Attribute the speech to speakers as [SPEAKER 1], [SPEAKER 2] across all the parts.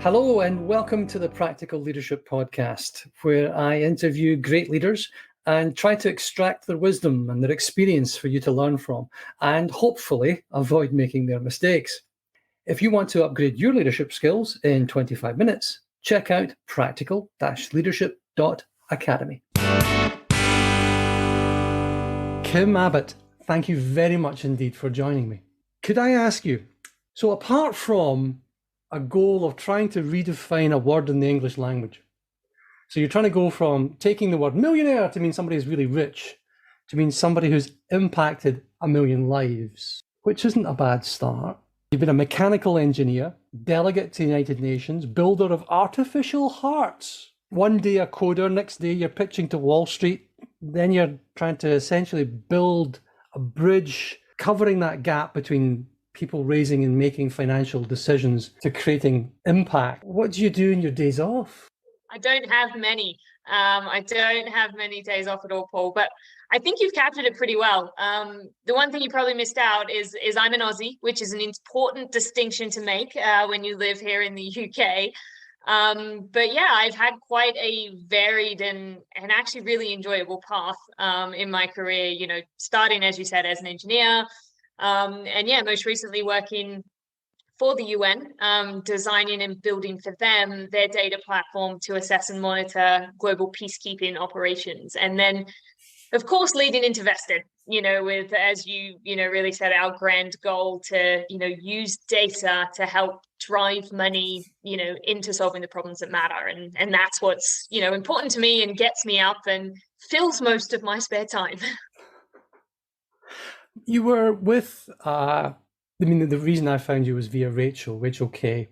[SPEAKER 1] Hello and welcome to the Practical Leadership Podcast, where I interview great leaders and try to extract their wisdom and their experience for you to learn from and hopefully avoid making their mistakes. If you want to upgrade your leadership skills in 25 minutes, check out practical-leadership.academy. Kim Abbot, thank you very much indeed for joining me. Could I ask you, so apart from a goal of trying to redefine a word in the English language. So you're trying to go from taking the word millionaire to mean somebody who's really rich, to mean somebody who's impacted 1 million lives, which isn't a bad start. You've been a mechanical engineer, delegate to the United Nations, builder of artificial hearts. One day a coder, next day you're pitching to Wall Street. Then you're trying to essentially build a bridge covering that gap between people raising and making financial decisions to creating impact. What do you do in your days off?
[SPEAKER 2] I don't have many. I don't have many days off at all, Paul, but I think you've captured it pretty well. The one thing you probably missed out is I'm an Aussie, which is an important distinction to make when you live here in the UK. But yeah, I've had quite a varied and actually really enjoyable path in my career, you know, starting, as you said, as an engineer, and yeah, most recently working for the UN, designing and building for them their data platform to assess and monitor global peacekeeping operations. And then, of course, leading into Vested, you know, with, as you really said, our grand goal to, use data to help drive money, into solving the problems that matter. And that's what's, important to me and gets me up and fills most of my spare time.
[SPEAKER 1] You were with, the reason I found you was via Rachel Kay.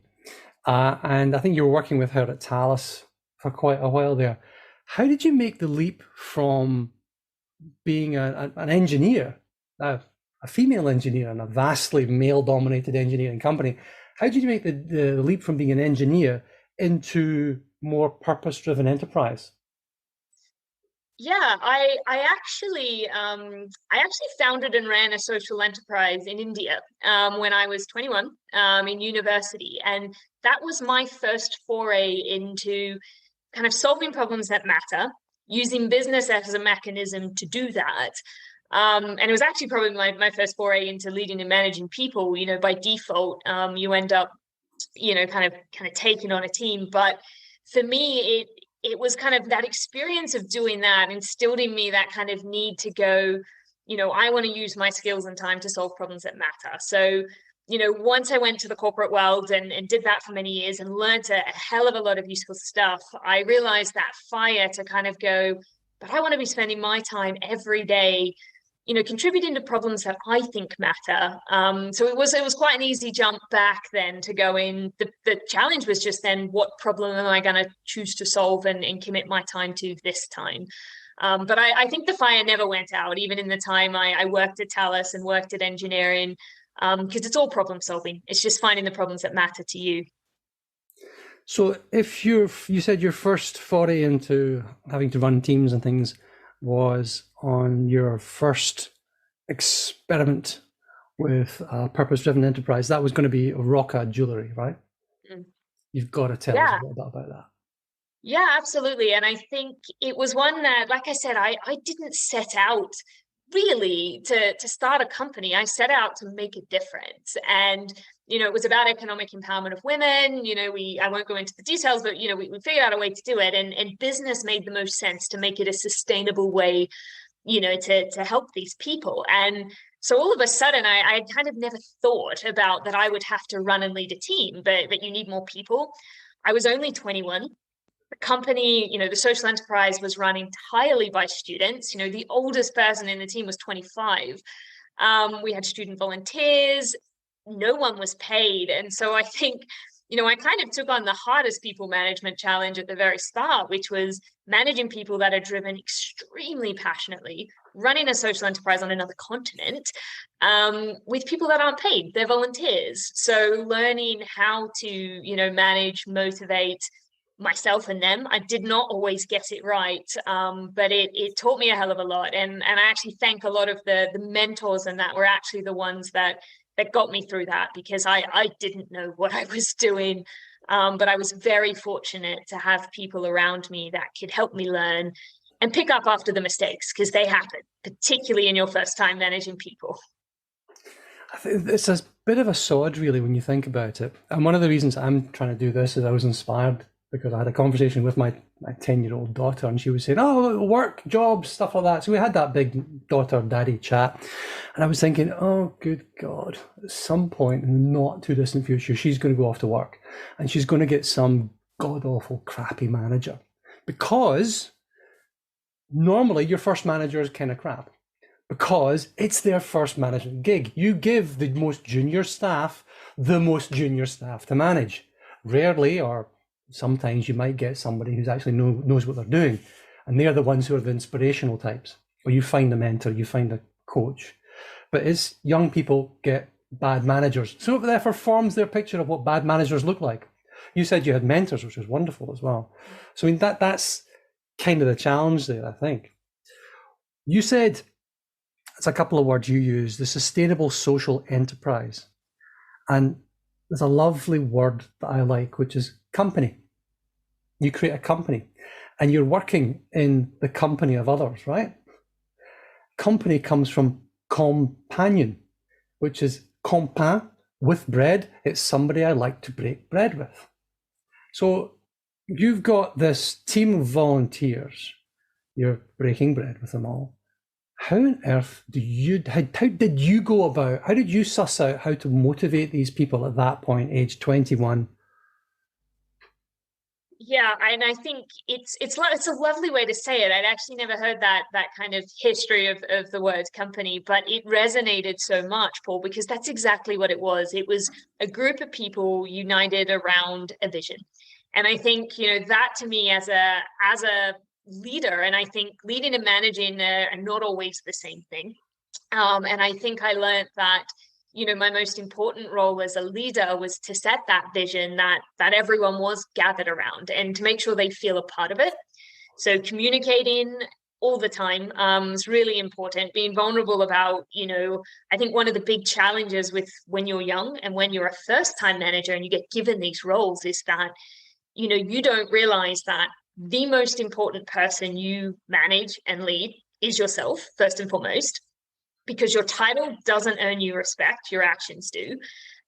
[SPEAKER 1] And I think you were working with her at Thales for quite a while there. How did you make the leap from being an engineer, a female engineer in a vastly male-dominated engineering company? How did you make the leap from being an engineer into more purpose-driven enterprise?
[SPEAKER 2] Yeah, I actually founded and ran a social enterprise in India when I was 21 in university, and that was my first foray into kind of solving problems that matter, using business as a mechanism to do that. And it was actually probably my first foray into leading and managing people. By default, you end up, kind of taking on a team. But for me, it was kind of that experience of doing that instilled in me that kind of need to go, I want to use my skills and time to solve problems that matter. So, once I went to the corporate world and did that for many years and learned a hell of a lot of useful stuff, I realized that fire to kind of go, but I want to be spending my time every day, contributing to problems that I think matter. So it was quite an easy jump back then to go in. The challenge was just then, what problem am I going to choose to solve and commit my time to this time? But I think the fire never went out, even in the time I worked at Thales and worked at engineering, because it's all problem solving. It's just finding the problems that matter to you.
[SPEAKER 1] So if you said your first foray into having to run teams and things was on your first experiment with purpose-driven enterprise, that was going to be Rocca Jewelry, right? Mm. You've got to tell us a little bit about that.
[SPEAKER 2] Yeah, absolutely. And I think it was one that, like I said, I didn't set out really to start a company. I set out to make a difference. And, it was about economic empowerment of women. I won't go into the details, but, we figured out a way to do it. And business made the most sense to make it a sustainable way, to help these people. And so all of a sudden, I kind of never thought about that I would have to run and lead a team, but you need more people. I was only 21. The company, the social enterprise was run entirely by students. The oldest person in the team was 25. We had student volunteers. No one was paid. And so I think, I kind of took on the hardest people management challenge at the very start, which was managing people that are driven extremely passionately, running a social enterprise on another continent with people that aren't paid. They're volunteers. So learning how to, manage, motivate myself and them. I did not always get it right, but it taught me a hell of a lot. And I actually thank a lot of the mentors and that were actually the ones that that got me through that, because I didn't know what I was doing. But I was very fortunate to have people around me that could help me learn and pick up after the mistakes, because they happen, particularly in your first time managing people.
[SPEAKER 1] I think it's a bit of a sod, really, when you think about it. And one of the reasons I'm trying to do this is I was inspired because I had a conversation with my 10-year-old daughter, and she was saying, oh, work, jobs, stuff like that. So we had that big daughter-daddy chat. And I was thinking, oh, good God, at some point in the not too distant future, she's going to go off to work and she's going to get some god-awful, crappy manager. Because normally your first manager is kind of crap, because it's their first management gig. You give the most junior staff to manage. Rarely, or sometimes, you might get somebody who's actually knows what they're doing, and they're the ones who are the inspirational types, or you find a mentor, you find a coach. But as young people get bad managers, so it therefore forms their picture of what bad managers look like. You said you had mentors, which was wonderful as well. So I mean, that's kind of the challenge there, I think. You said, it's a couple of words you use, the sustainable social enterprise. And there's a lovely word that I like, which is company. You create a company and you're working in the company of others, right? Company comes from companion, which is compain, with bread. It's somebody I like to break bread with. So you've got this team of volunteers. You're breaking bread with them all. How on earth how did you go about, how did you suss out how to motivate these people at that point, age 21?
[SPEAKER 2] Yeah, and I think it's a lovely way to say it. I'd actually never heard that kind of history of the word company, but it resonated so much, Paul, because that's exactly what it was. It was a group of people united around a vision. And I think, that to me as a leader, and I think leading and managing are not always the same thing. And I think I learned that, my most important role as a leader was to set that vision that everyone was gathered around, and to make sure they feel a part of it. So communicating all the time is really important. Being vulnerable about, I think one of the big challenges with when you're young and when you're a first-time manager and you get given these roles is that, you don't realize that the most important person you manage and lead is yourself, first and foremost, because your title doesn't earn you respect, your actions do.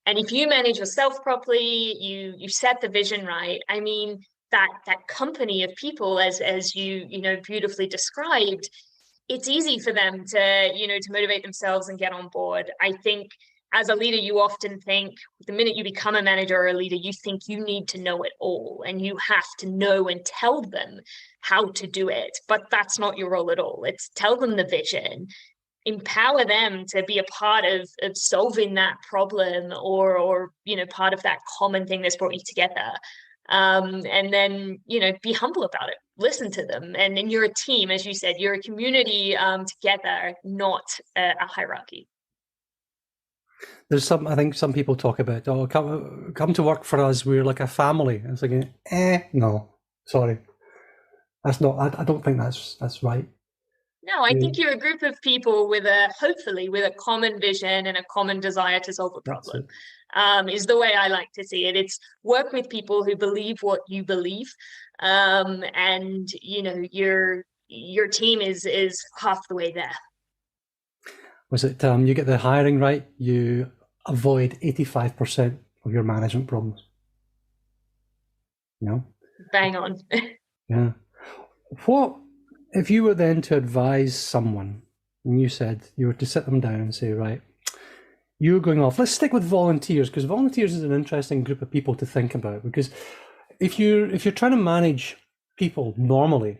[SPEAKER 2] And if you manage yourself properly, you set the vision right. I mean, that company of people, as you beautifully described, it's easy for them to motivate themselves and get on board. I think as a leader, you often think the minute you become a manager or a leader, you think you need to know it all and you have to know and tell them how to do it. But that's not your role at all. It's tell them the vision, empower them to be a part of solving that problem, or part of that common thing that's brought you together. And then, be humble about it, listen to them. And you're a team, as you said, you're a community together, not a hierarchy.
[SPEAKER 1] There's I think some people talk about, oh, come to work for us, we're like a family. And it's like, no, sorry. That's not, I don't think that's right.
[SPEAKER 2] No, I think you're a group of people hopefully with a common vision and a common desire to solve a problem. Is the way I like to see it. It's work with people who believe what you believe. And your team is half the way there.
[SPEAKER 1] Was it you get the hiring right, you avoid 85% of your management problems?
[SPEAKER 2] Bang on.
[SPEAKER 1] Yeah. What if you were then to advise someone, and you said you were to sit them down and say, right, you're going off, let's stick with volunteers, because volunteers is an interesting group of people to think about. Because if you're trying to manage people normally,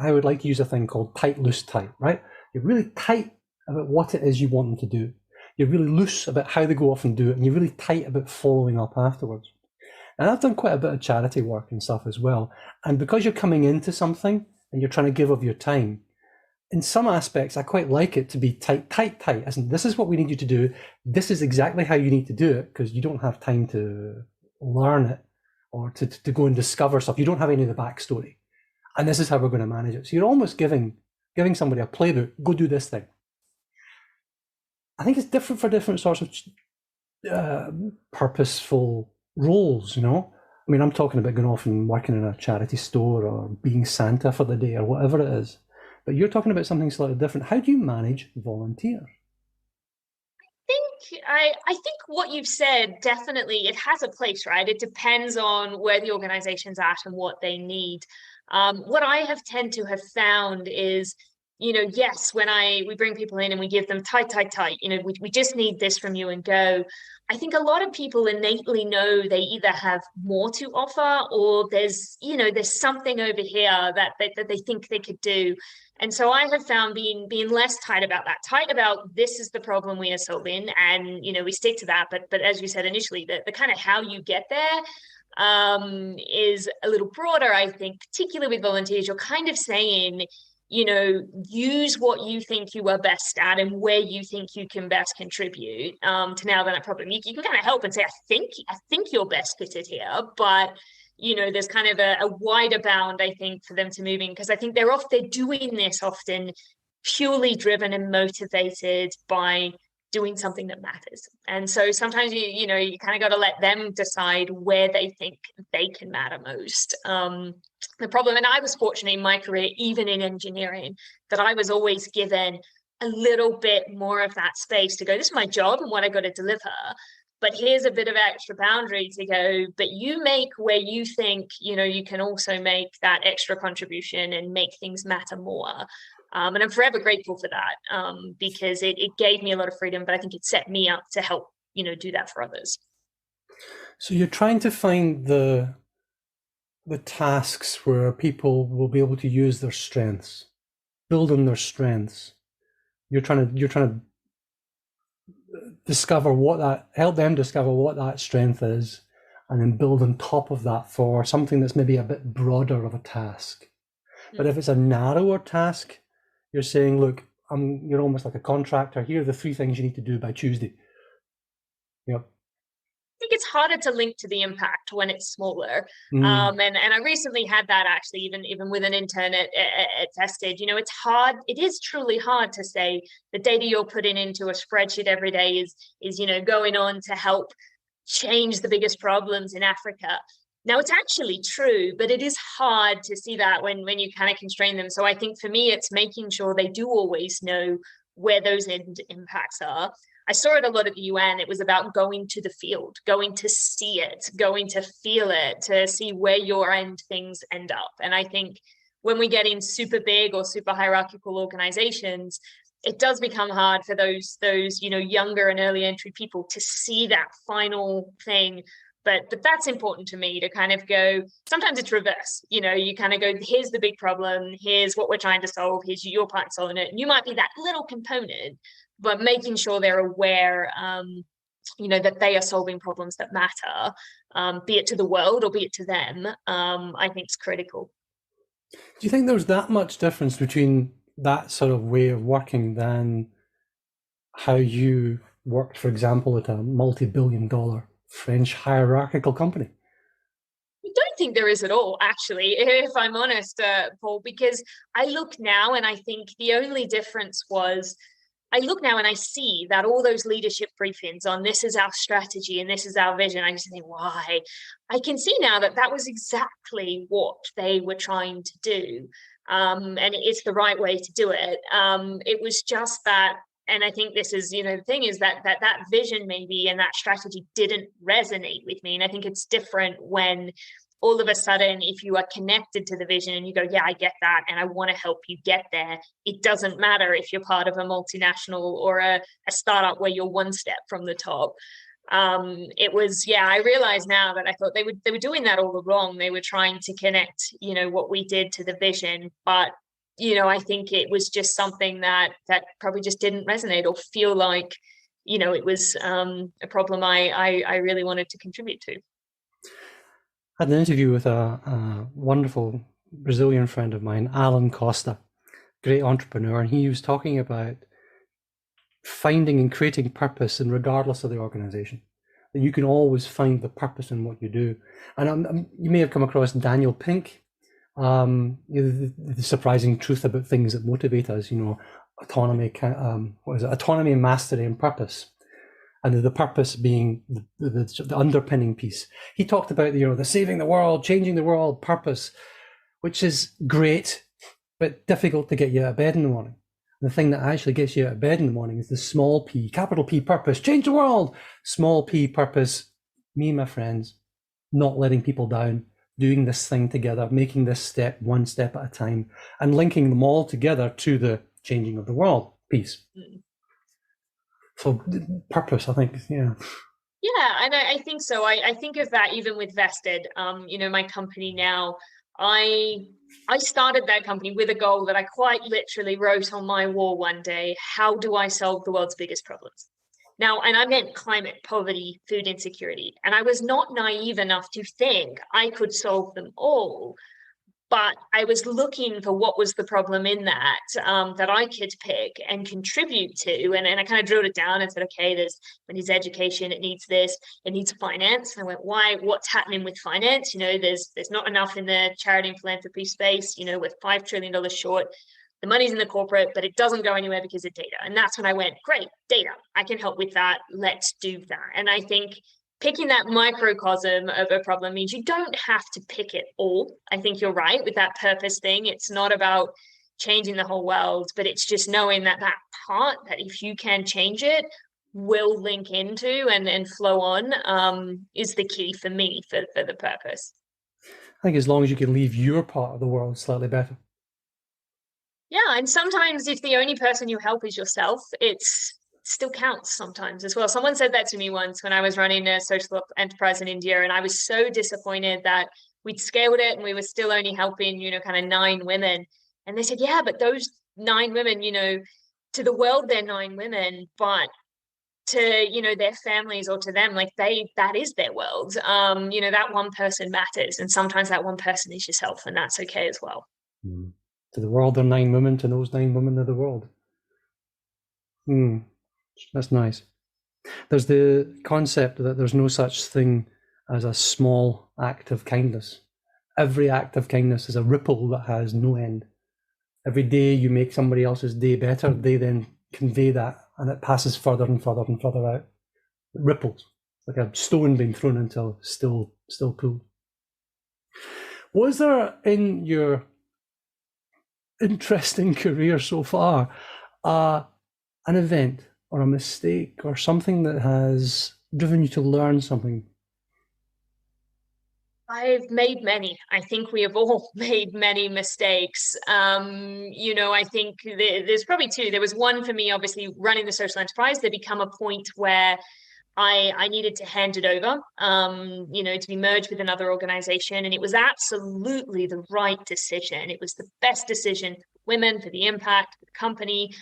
[SPEAKER 1] I would like to use a thing called tight, loose, tight, right? You're really tight about what it is you want them to do. You're really loose about how they go off and do it, and you're really tight about following up afterwards. And I've done quite a bit of charity work and stuff as well. And because you're coming into something and you're trying to give of your time, in some aspects, I quite like it to be tight, tight, tight. As in, this is what we need you to do. This is exactly how you need to do it, because you don't have time to learn it or to go and discover stuff. You don't have any of the backstory. And this is how we're going to manage it. So you're almost giving somebody a playbook, go do this thing. I think it's different for different sorts of purposeful roles, you know. I mean, I'm talking about going off and working in a charity store or being Santa for the day or whatever it is. But you're talking about something slightly different. How do you manage volunteers?
[SPEAKER 2] I think what you've said, definitely it has a place, right? It depends on where the organization's at and what they need. What I have tend to have found is, yes, when we bring people in and we give them tight, we just need this from you and go. I think a lot of people innately know they either have more to offer, or there's something over here that they think they could do. And so I have found being less tight about that, tight about this is the problem we are solving, and we stick to that. But as you said initially, the kind of how you get there is a little broader. I think, particularly with volunteers, you're kind of saying, use what you think you are best at and where you think you can best contribute to now that problem. You can kind of help and say, I think you're best fitted here, but there's kind of a wider bound, I think, for them to move in, because I think they're doing this often purely driven and motivated by doing something that matters. And so sometimes you kind of got to let them decide where they think they can matter most. The problem, and I was fortunate in my career, even in engineering, that I was always given a little bit more of that space to go, this is my job and what I got to deliver. But here's a bit of extra boundary to go, but you make where you think, you can also make that extra contribution and make things matter more. And I'm forever grateful for that because it gave me a lot of freedom, but I think it set me up to help, do that for others.
[SPEAKER 1] So you're trying to find the tasks where people will be able to use their strengths, build on their strengths. You're trying to help them discover what that strength is, and then build on top of that for something that's maybe a bit broader of a task. But if it's a narrower task, you're saying, look, you're almost like a contractor. Here are the 3 things you need to do by Tuesday. Yep.
[SPEAKER 2] I think it's harder to link to the impact when it's smaller. And I recently had that actually, even with an intern at Tested. It's hard. It is truly hard to say the data you're putting into a spreadsheet every day is going on to help change the biggest problems in Africa. Now, it's actually true, but it is hard to see that when you kind of constrain them. So I think for me, it's making sure they do always know where those end impacts are. I saw it a lot at the UN. It was about going to the field, going to see it, going to feel it, to see where your end things end up. And I think when we get in super big or super hierarchical organizations, it does become hard for those younger and early entry people to see that final thing. But that's important to me to kind of go, sometimes it's reverse. You kind of go, here's the big problem. Here's what we're trying to solve. Here's your part in solving it. And you might be that little component, but making sure they're aware, that they are solving problems that matter, be it to the world or be it to them, I think is critical.
[SPEAKER 1] Do you think there's that much difference between that sort of way of working than how you worked, for example, at a multi-billion-dollar French hierarchical company?
[SPEAKER 2] I don't think there is at all, actually, if I'm honest, Paul, because I look now and I think the only difference was I look now and I see that all those leadership briefings on this is our strategy and this is our vision, I just think, why? I can see now that was exactly what they were trying to do. And it's the right way to do it. It was just that, and I think this is, the thing is that vision maybe and that strategy didn't resonate with me. And I think it's different when all of a sudden, if you are connected to the vision and you go, yeah, I get that, and I want to help you get there, it doesn't matter if you're part of a multinational or a startup where you're one step from the top. It was, I realize now that I thought they were doing that all along. They were trying to connect, what we did to the vision, but I think it was just something that probably just didn't resonate or feel like, it was a problem I really wanted to contribute to.
[SPEAKER 1] I had an interview with a wonderful Brazilian friend of mine, Alan Costa, great entrepreneur, and he was talking about finding and creating purpose, and regardless of the organization, that you can always find the purpose in what you do. And you may have come across Daniel Pink, the surprising truth about things that motivate us. autonomy, autonomy, mastery, and purpose. And the purpose being the underpinning piece. He talked about the saving the world, changing the world purpose, which is great, but difficult to get you out of bed in the morning. And the thing that actually gets you out of bed in the morning is the small p, capital P purpose, change the world. Small p purpose, me and my friends, not letting people down, doing this thing together, making this step one step at a time, and linking them all together to the changing of the world piece. So purpose, I think, yeah.
[SPEAKER 2] Yeah, and I think so. I think of that even with Vested. My company now, I started that company with a goal that I quite literally wrote on my wall one day. How do I solve the world's biggest problems? Now, and I meant climate, poverty, food insecurity. And I was not naive enough to think I could solve them all. But I was looking for what was the problem in that that I could pick and contribute to. And I kind of drilled it down and said, okay, it needs education, it needs this, it needs finance. And I went, why? What's happening with finance? There's not enough in the charity and philanthropy space, with $5 trillion short. The money's in the corporate, but it doesn't go anywhere because of data. And that's when I went, great, data. I can help with that. Let's do that. And I think picking that microcosm of a problem means you don't have to pick it all. I think you're right with that purpose thing. It's not about changing the whole world, but it's just knowing that part, that if you can change it, will link into and flow on, is the key for me for the purpose.
[SPEAKER 1] I think as long as you can leave your part of the world slightly better.
[SPEAKER 2] Yeah, and sometimes if the only person you help is yourself, still counts sometimes as well. Someone said that to me once when I was running a social enterprise in India, and I was so disappointed that we'd scaled it and we were still only helping, kind of 9 women. And they said, yeah, but those 9 women, to the world, they're 9 women, but to, their families or to them, like that is their world. That one person matters. And sometimes that one person is yourself, and that's okay as well.
[SPEAKER 1] To the world, they're 9 women. To those 9 women, they're the world. That's nice. There's the concept that there's no such thing as a small act of kindness. Every act of kindness is a ripple that has no end. Every day you make somebody else's day better, they then convey that, and it passes further and further and further out. It ripples, like a stone being thrown into a still pool. Was there in your interesting career so far an event or a mistake or something that has driven you to learn something?
[SPEAKER 2] I've made many. I think we have all made many mistakes. I think there's probably 2. There was one for me, obviously, running the social enterprise. There become a point where I needed to hand it over, to be merged with another organization. And it was absolutely the right decision. It was the best decision for women, for the impact, for the company.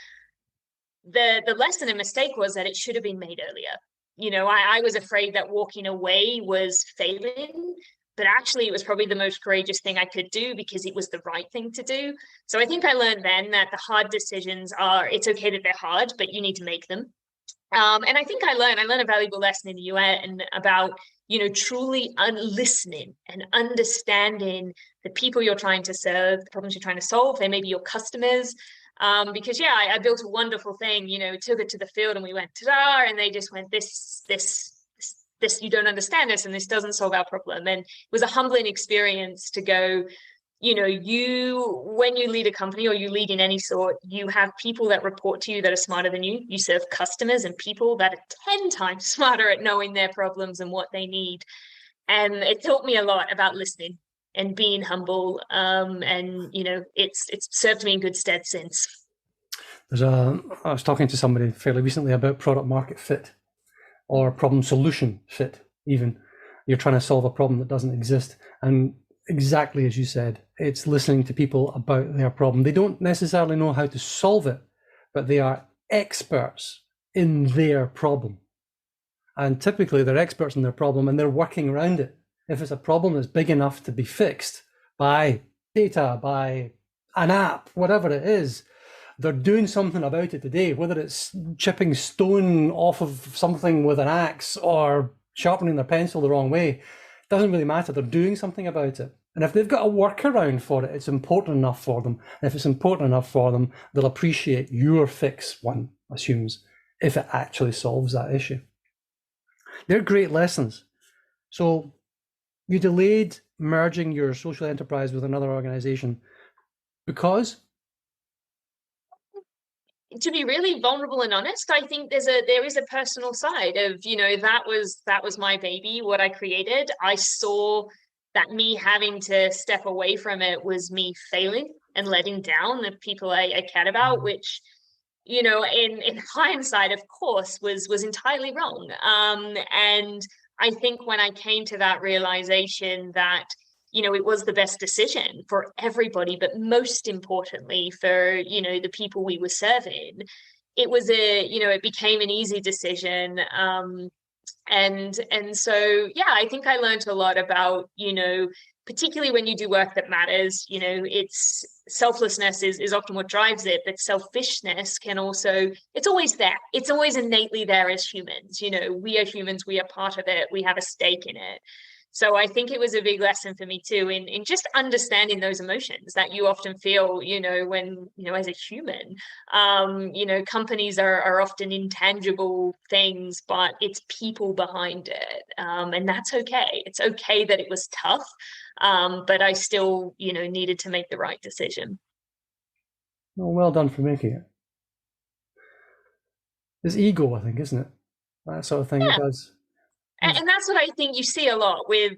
[SPEAKER 2] The lesson and mistake was that it should have been made earlier. I was afraid that walking away was failing, but actually it was probably the most courageous thing I could do because it was the right thing to do. So I think I learned then that the hard decisions it's okay that they're hard, but you need to make them. And I think I learned a valuable lesson in the UN about, truly listening and understanding the people you're trying to serve, the problems you're trying to solve. They may be your customers. Because I built a wonderful thing, took it to the field and we went, ta-da, and they just went, this, you don't understand this, and this doesn't solve our problem. And it was a humbling experience to go, when you lead a company or you lead in any sort, you have people that report to you that are smarter than you. You serve customers and people that are 10 times smarter at knowing their problems and what they need. And it taught me a lot about listening and being humble, it's served me in good stead since.
[SPEAKER 1] I was talking to somebody fairly recently about product market fit or problem solution fit. Even you're trying to solve a problem that doesn't exist, and exactly as you said, it's listening to people about their problem. They don't necessarily know how to solve it, but they are experts in their problem, and typically they're experts in their problem and they're working around it. If it's a problem that's big enough to be fixed by data, by an app, whatever it is, they're doing something about it today, whether it's chipping stone off of something with an axe or sharpening their pencil the wrong way. It doesn't really matter. They're doing something about it. And if they've got a workaround for it, it's important enough for them. And if it's important enough for them, they'll appreciate your fix, one assumes, if it actually solves that issue. They're great lessons. So you delayed merging your social enterprise with another organization because?
[SPEAKER 2] To be really vulnerable and honest, I think there is a personal side of, that was my baby, what I created. I saw that me having to step away from it was me failing and letting down the people I cared about, which, in hindsight, of course, was entirely wrong. And I think when I came to that realization that, it was the best decision for everybody, but most importantly for, the people we were serving, it became an easy decision. And so, yeah, I think I learned a lot about, particularly when you do work that matters, it's selflessness is often what drives it, but selfishness can also, it's always there. It's always innately there as humans. We are humans, we are part of it, we have a stake in it. So I think it was a big lesson for me too, in just understanding those emotions that you often feel, when, as a human, companies are often intangible things, but it's people behind it. And that's okay. It's okay that it was tough, but I still, needed to make the right decision.
[SPEAKER 1] Well done for making it. It's ego, I think, isn't it? That sort of thing
[SPEAKER 2] Yeah.
[SPEAKER 1] it does.
[SPEAKER 2] And that's what I think you see a lot with,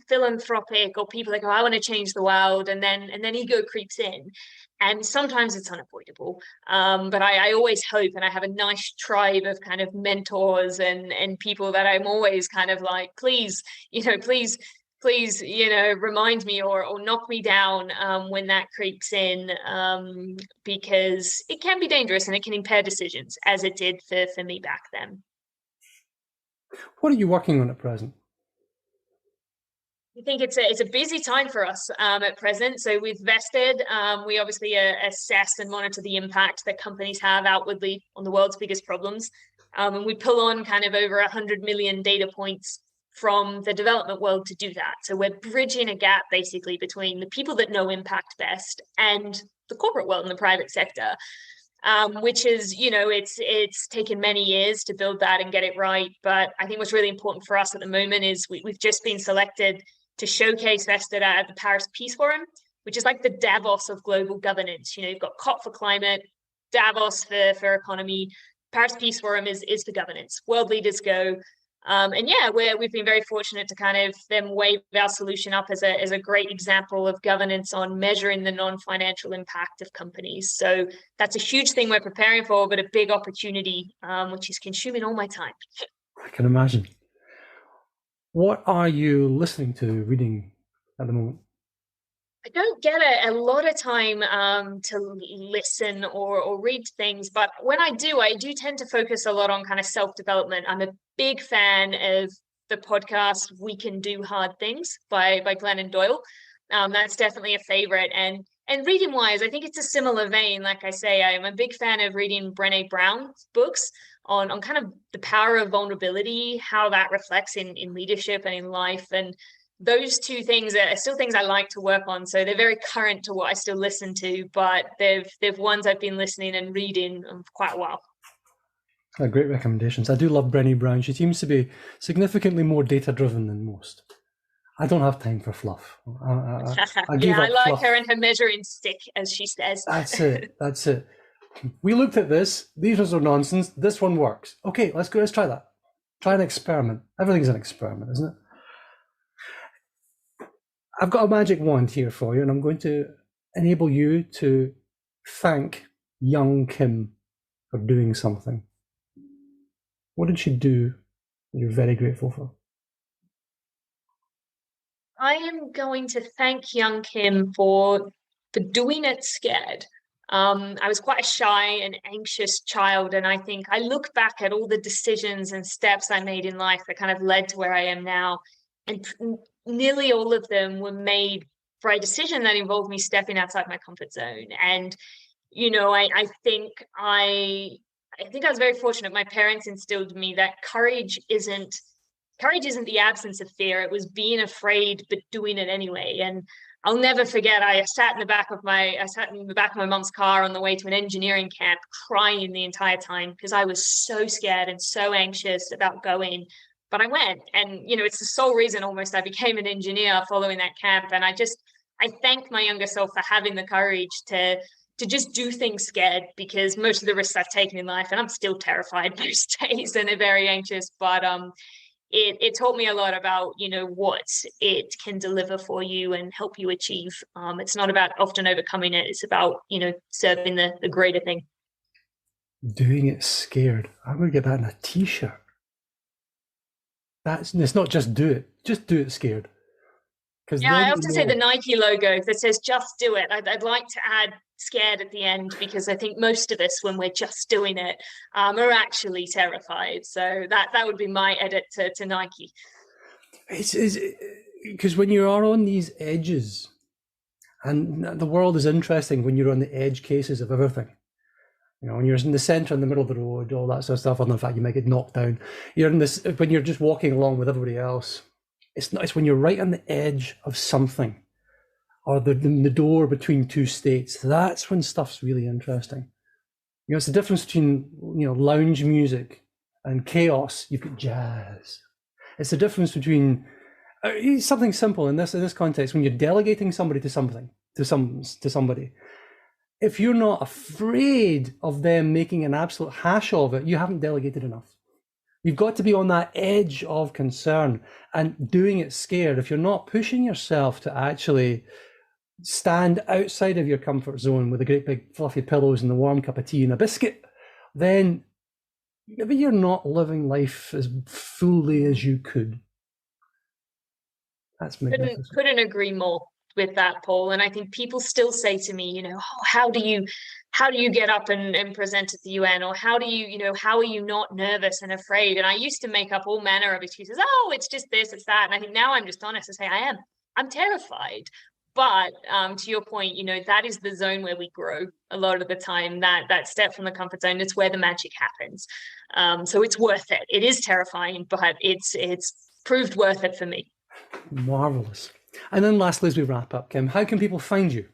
[SPEAKER 2] philanthropic or people that go, I want to change the world, and then ego creeps in. And sometimes it's unavoidable. But I always hope, and I have a nice tribe of kind of mentors and people that I'm always kind of like, please, please, remind me or knock me down when that creeps in, because it can be dangerous and it can impair decisions, as it did for me back then.
[SPEAKER 1] What are you working on at present?
[SPEAKER 2] I think it's a busy time for us at present. So with Vested, we obviously assess and monitor the impact that companies have outwardly on the world's biggest problems. And we pull on kind of over 100 million data points from the development world to do that. So we're bridging a gap basically between the people that know impact best and the corporate world and the private sector. Which is, it's taken many years to build that and get it right. But I think what's really important for us at the moment is we've just been selected to showcase Vested at the Paris Peace Forum, which is like the Davos of global governance. You've got COP for climate, Davos for economy, Paris Peace Forum is for governance. World leaders go. And yeah, we've been very fortunate to kind of them wave our solution up as a great example of governance on measuring the non-financial impact of companies. So that's a huge thing we're preparing for, but a big opportunity, which is consuming all my time.
[SPEAKER 1] I can imagine. What are you listening to, reading at the moment?
[SPEAKER 2] I don't get a lot of time to listen or read things, but when I do tend to focus a lot on kind of self-development. I'm a big fan of the podcast We Can Do Hard Things by Glennon Doyle. That's definitely a favorite. And reading wise, I think it's a similar vein. Like I say, I'm a big fan of reading Brené Brown's books on kind of the power of vulnerability, how that reflects in leadership and in life. And those two things are still things I like to work on. So they're very current to what I still listen to, but they've ones I've been listening and reading for quite a while.
[SPEAKER 1] Great recommendations. I do love Brené Brown. She seems to be significantly more data-driven than most. I don't have time for fluff. I
[SPEAKER 2] like
[SPEAKER 1] fluff.
[SPEAKER 2] her and her measuring stick, as she says.
[SPEAKER 1] That's it. We looked at this. These are nonsense. This one works. Okay, let's try that. Try an experiment. Everything's an experiment, isn't it? I've got a magic wand here for you, and I'm going to enable you to thank young Kim for doing something. What did she do that you're very grateful for?
[SPEAKER 2] I am going to thank young Kim for doing it scared. I was quite a shy and anxious child, and I think I look back at all the decisions and steps I made in life that kind of led to where I am now, and nearly all of them were made for a decision that involved me stepping outside my comfort zone. And I think I was very fortunate. My parents instilled in me that courage isn't courage isn't the absence of fear. It was being afraid, but doing it anyway. And I'll never forget, I sat in the back of my mom's car on the way to an engineering camp, crying the entire time because I was so scared and so anxious about going. But I went, and it's the sole reason almost I became an engineer following that camp. And I thank my younger self for having the courage to just do things scared, because most of the risks I've taken in life, and I'm still terrified most days and very anxious, but it taught me a lot about, what it can deliver for you and help you achieve. It's not about often overcoming it. It's about, serving the greater thing.
[SPEAKER 1] Doing it scared. I would get that in a t-shirt. It's not just do it scared.
[SPEAKER 2] Yeah, I often say the Nike logo that says "just do it." I'd like to add "scared" at the end, because I think most of us, when we're just doing it, are actually terrified. So that would be my edit to Nike.
[SPEAKER 1] It's because when you are on these edges, and the world is interesting when you're on the edge cases of everything. When you're in the center, in the middle of the road, all that sort of stuff. And in fact, you might get knocked down. You're in this when you're just walking along with everybody else. It's when you're right on the edge of something, or the door between two states. That's when stuff's really interesting. It's the difference between lounge music and chaos. You've got jazz. It's the difference between something simple in this context. When you're delegating somebody to something, to somebody, if you're not afraid of them making an absolute hash of it, you haven't delegated enough. You've got to be on that edge of concern and doing it scared. If you're not pushing yourself to actually stand outside of your comfort zone with a great big fluffy pillows and a warm cup of tea and a biscuit, then maybe you're not living life as fully as you could. That's magnificent.
[SPEAKER 2] Couldn't agree more with that, Paul. And I think people still say to me, how do you get up and present at the UN, or how are you not nervous and afraid? And I used to make up all manner of excuses. Oh, it's just this, it's that. And I think now I'm just honest to say I'm terrified. But to your point, that is the zone where we grow a lot of the time, that step from the comfort zone. It's where the magic happens. So it's worth it. It is terrifying, but it's proved worth it for me.
[SPEAKER 1] Marvelous. And then lastly, as we wrap up, Kim, how can people find you?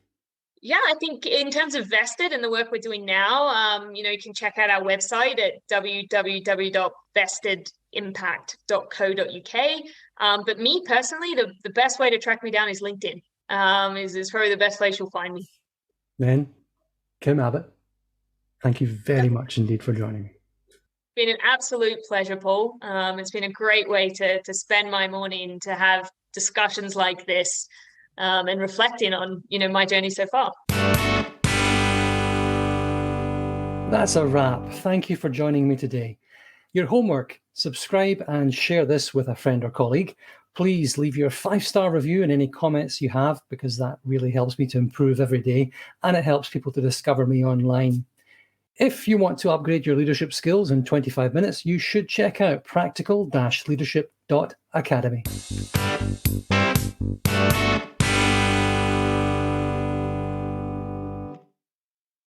[SPEAKER 2] Yeah, I think in terms of Vested and the work we're doing now, you can check out our website at www.vestedimpact.co.uk. But me personally, the best way to track me down is LinkedIn. Is probably the best place you'll find me.
[SPEAKER 1] Then, Kim Abbot, thank you very much indeed for joining me.
[SPEAKER 2] It's been an absolute pleasure, Paul. It's been a great way to spend my morning, to have discussions like this, and reflecting on my journey so far.
[SPEAKER 1] That's a wrap. Thank you for joining me today. Your homework: subscribe and share this with a friend or colleague. Please leave your 5-star review and any comments you have, because that really helps me to improve every day, and it helps people to discover me online. If you want to upgrade your leadership skills in 25 minutes, you should check out practical-leadership.academy.